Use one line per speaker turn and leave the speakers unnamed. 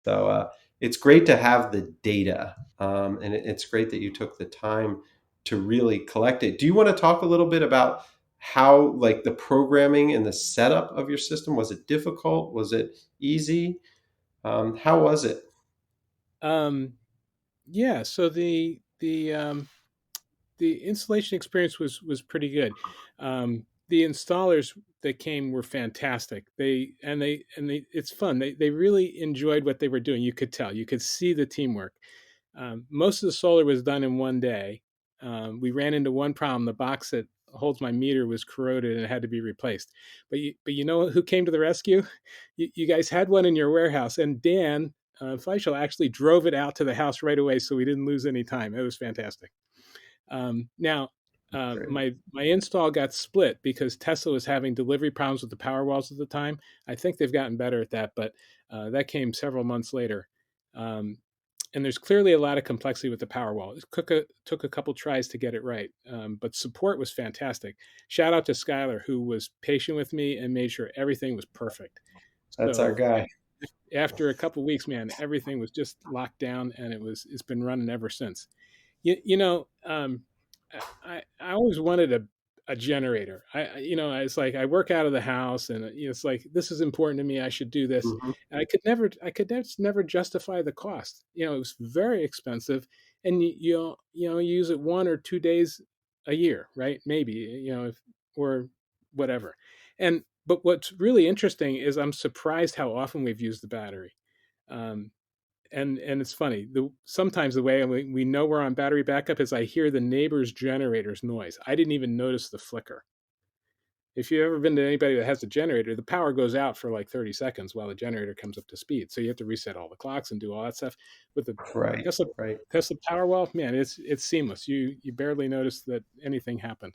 So it's great to have the data, and it's great that you took the time to really collect it. Do you want to talk a little bit about how, like, the programming and the setup of your system? Was it difficult? Was it easy? How was it?
Um, yeah, so the installation experience was pretty good. The installers that came were fantastic. They it's fun. They really enjoyed what they were doing. You could tell. You could see the teamwork. Most of the solar was done in one day. We ran into one problem. The box that holds my meter was corroded and it had to be replaced. But you know who came to the rescue? You guys had one in your warehouse, and Dan Fleischel actually drove it out to the house right away, so we didn't lose any time. It was fantastic. Now,
Great.
my install got split because Tesla was having delivery problems with the Powerwalls at the time. I think they've gotten better at that, but that came several months later. Um, and there's clearly a lot of complexity with the Powerwall. Took a couple tries to get it right, but support was fantastic. Shout out to Skylar, who was patient with me and made sure everything was perfect.
That's our
So
guy.
after a couple weeks, man, everything was just locked down, and it's been running ever since. You know, I always wanted a generator. It's like I work out of the house, and it's like this is important to me. I should do this.
Mhm.
And I could just never justify the cost. It was very expensive, and you use it 1 or 2 days a year, right? Maybe or whatever. And but what's really interesting is I'm surprised how often we've used the battery. Um, and it's funny. Sometimes the way we know we're on battery backup is I hear the neighbor's generator's noise. I didn't even notice the flicker. If you've ever been to anybody that has a generator, the power goes out for like 30 seconds while the generator comes up to speed. So you have to reset all the clocks and do all that stuff. With the
Right,
Tesla
right.
Tesla Powerwall, man, it's seamless. You barely notice that anything happened.